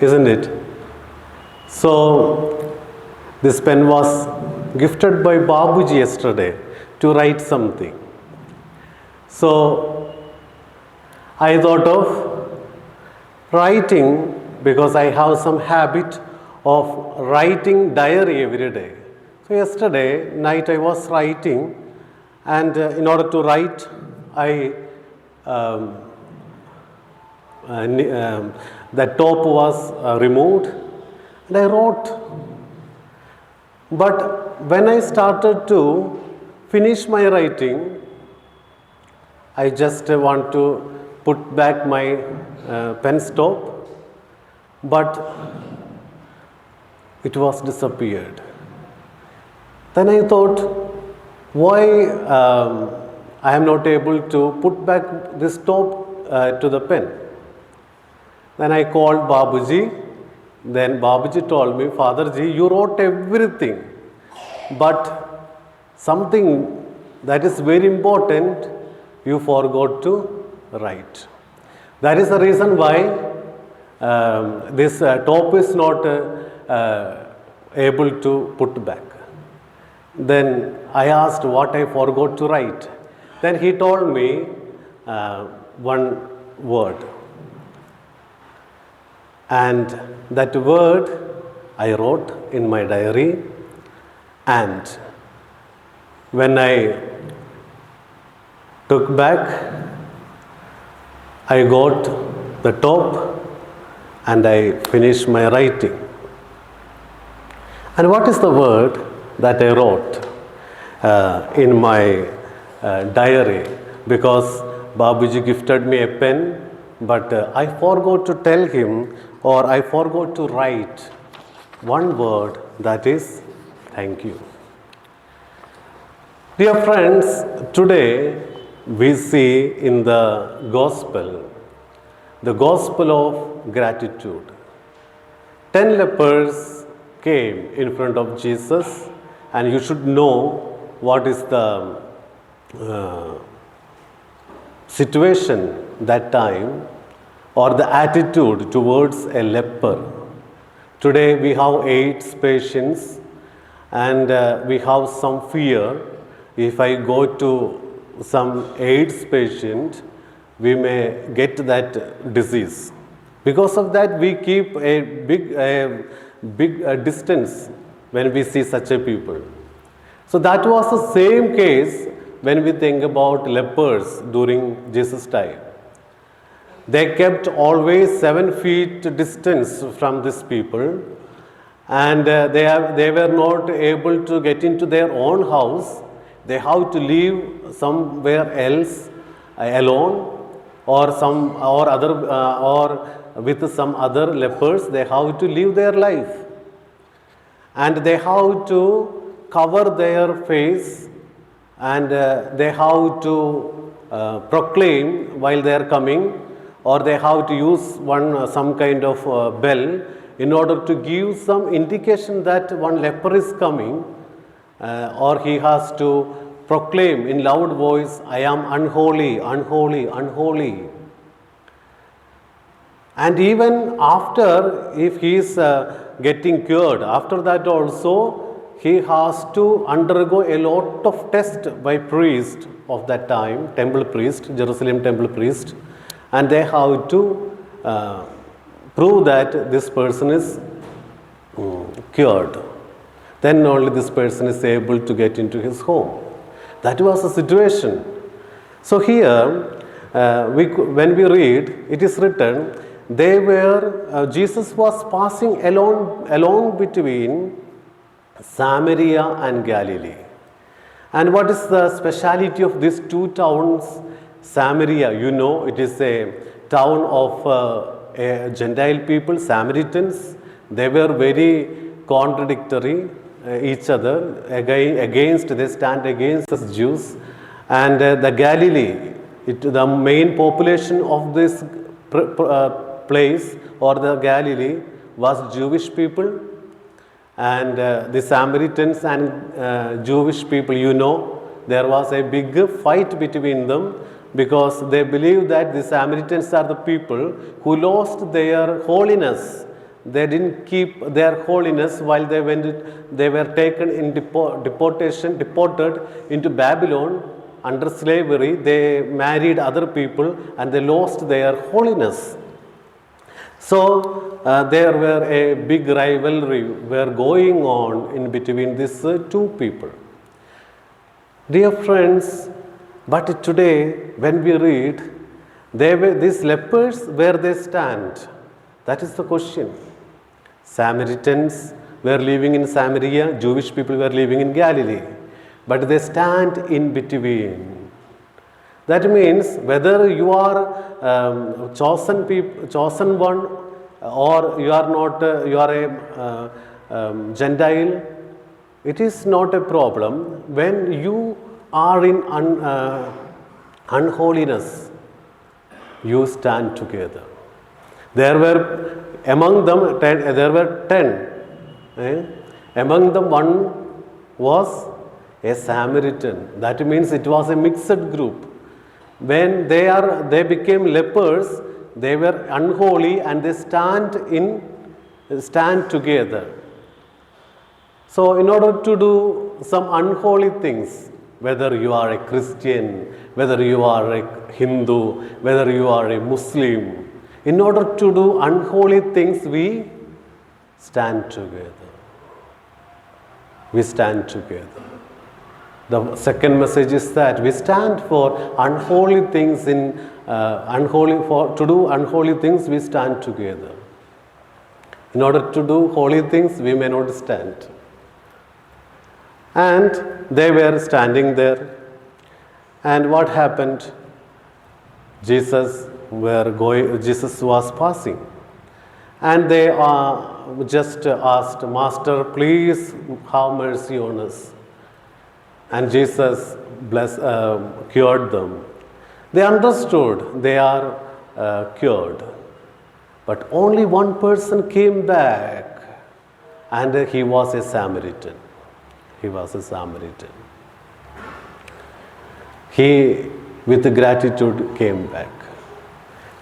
isn't it? So, this pen was gifted by Babuji yesterday to write something. So, I thought of writing because I have some habit of writing diary every day. So, yesterday night I was writing, and in order to write, I the top was removed, and I wrote. But when I started to finish my writing, I just want to put back my pen stop, but it was disappeared. Then I thought, why I am not able to put back this stop to the pen? Then I called Babuji. Then Babuji told me, Father Ji, you wrote everything, but something that is very important, you forgot to write. That is the reason why this top is not able to put back. Then I asked what I forgot to write. Then he told me one word. And that word I wrote in my diary, and when I took back, I got the top and I finished my writing. And what is the word that I wrote in my diary? Because Babuji gifted me a pen, but I forgot to tell him, or I forgot to write one word, that is thank you. Dear friends, today we see in the gospel of gratitude. 10 lepers came in front of Jesus, and you should know what is the situation that time, or the attitude towards a leper. Today we have AIDS patients, and we have some fear. If I go to some AIDS patient, we may get that disease. Because of that, we keep a big distance when we see such a people. So that was the same case when we think about lepers during Jesus' time. They kept always 7 feet distance from these people, and they were not able to get into their own house. They have to live somewhere else alone, or with some other lepers. They have to live their life, and they have to cover their face, and they have to proclaim while they are coming, or they have to use some kind of bell in order to give some indication that one leper is coming, or he has to proclaim in loud voice, I am unholy, unholy, unholy. And even after, if he is getting cured, after that also, he has to undergo a lot of tests by priest of that time, temple priest, Jerusalem temple priest, and they have to prove that this person is cured. Then only this person is able to get into his home. That was the situation. So here, when we read, it is written, Jesus was passing along between Samaria and Galilee. And what is the speciality of these two towns? Samaria, you know, it is a town of Gentile people, Samaritans. They were very contradictory each other. They stand against us Jews. And the Galilee, the main population of this place, or the Galilee, was Jewish people. And the Samaritans and Jewish people, you know, there was a big fight between them, because they believe that the Samaritans are the people who lost their holiness they didn't keep their holiness while they were taken in deported into Babylon under slavery. They married other people and they lost their holiness. So there were a big rivalry were going on in between these two people. Dear friends, but today when we read, these lepers, where they stand, that is the question. Samaritans were living in Samaria, Jewish people were living in Galilee, but they stand in between. That means whether you are chosen one, or you are not, you are a Gentile, it is not a problem when you are in unholiness. You stand together. There were among them 10, there were 10. Among them one was a Samaritan. That means it was a mixed group. When they became lepers, they were unholy and they stand together. So in order to do some unholy things, whether you are a Christian, whether you are a Hindu, whether you are a Muslim, in order to do unholy things, we stand together. We stand together. The second message is that we stand for unholy things to do unholy things, we stand together. In order to do holy things, we may not stand. And they were standing there. And what happened? Jesus was passing. And they just asked, Master, please have mercy on us. And Jesus cured them. They understood they are cured. But only one person came back, and he was a Samaritan. He was a Samaritan. He, with gratitude, came back.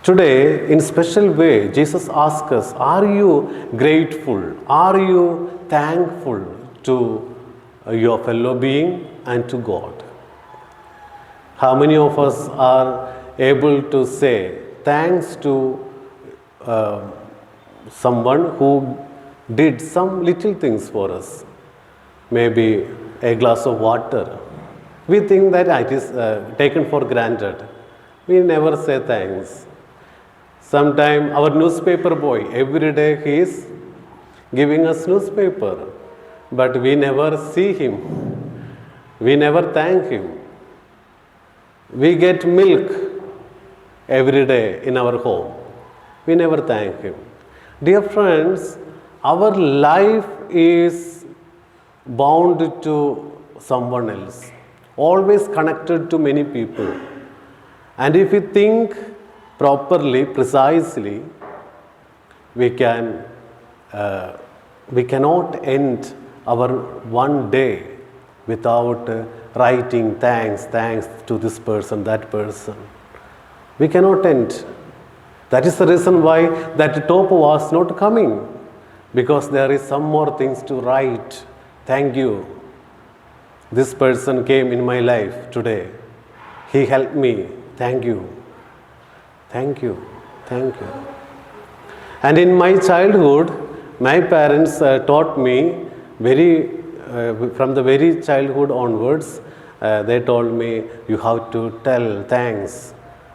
Today, in special way, Jesus asks us, are you grateful? Are you thankful to your fellow being and to God? How many of us are able to say thanks to someone who did some little things for us? Maybe a glass of water. We think that it is taken for granted. We never say thanks. Sometimes our newspaper boy, every day he is giving us newspaper, but we never see him. We never thank him. We get milk every day in our home. We never thank him. Dear friends, our life is bound to someone else, always connected to many people. And if we think properly, precisely, we cannot end our one day without writing thanks to this person, that person. We cannot end. That is the reason why that top was not coming, because there is some more things to write. Thank you. This person came in my life today. He helped me. Thank you. Thank you. Thank you. And in my childhood, my parents taught me from the very childhood onwards, they told me, you have to tell thanks.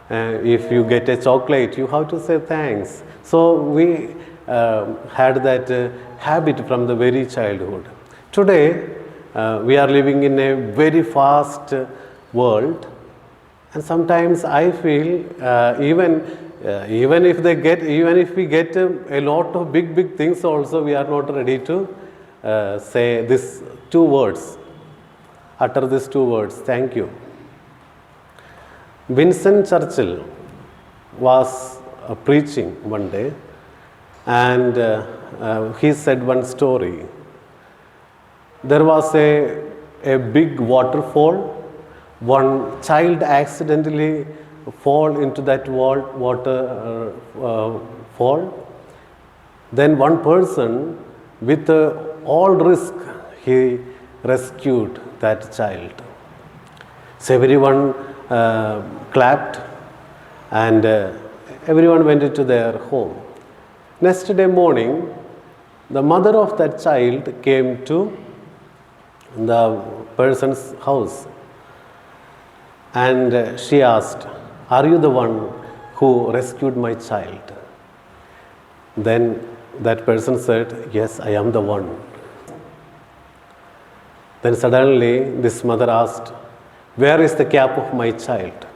If you get a chocolate, you have to say thanks. So we had that habit from the very childhood. Today, we are living in a very fast world, and sometimes I feel even if we get a lot of big things, also we are not ready to say these two words, utter these two words, thank you. Winston Churchill was preaching one day, and he said one story. There was a big waterfall. One child accidentally fall into that waterfall. Then one person, with all risk, he rescued that child. So everyone clapped, and everyone went into their home. Next day morning, the mother of that child came to the person's house, and she asked, "Are you the one who rescued my child?" Then that person said, "Yes, I am the one." Then suddenly this mother asked, "Where is the cap of my child?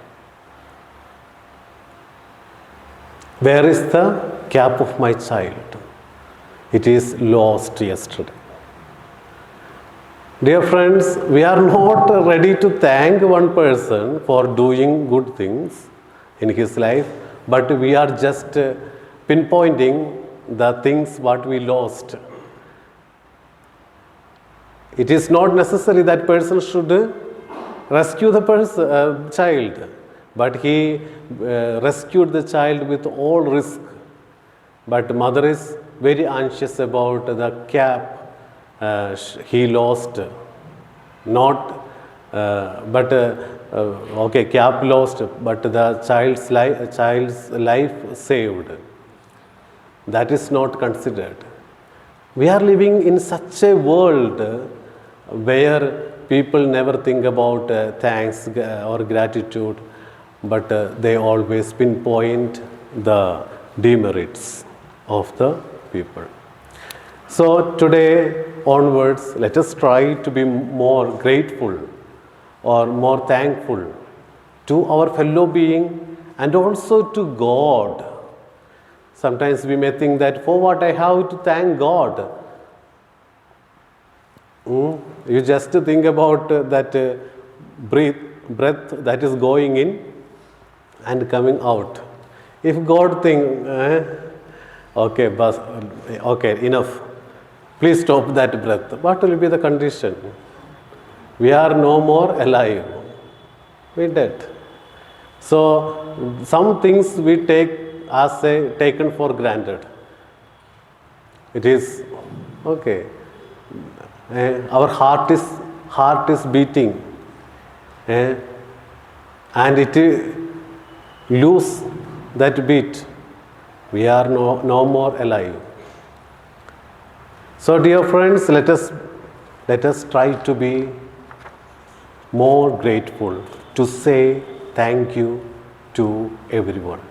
Where is the cap of my child? It is lost yesterday." Dear friends, we are not ready to thank one person for doing good things in his life, but we are just pinpointing the things what we lost. It is not necessary that person should rescue the child, but he rescued the child with all risk. But mother is very anxious about the cap he lost. Not, okay, cap lost, but the child's life saved. That is not considered. We are living in such a world where people never think about thanks or gratitude, but they always pinpoint the demerits of the people. So today onwards, let us try to be more grateful or more thankful to our fellow being and also to God. Sometimes we may think that, for what I have to thank God? You just think about that breath that is going in and coming out. If God think, okay, enough, please stop that breath, what will be the condition? We are no more alive. We dead. So some things we take as taken for granted. It is okay. Our heart is beating, and it lose that beat. We are no more alive. So dear friends, let us try to be more grateful, to say thank you to everyone.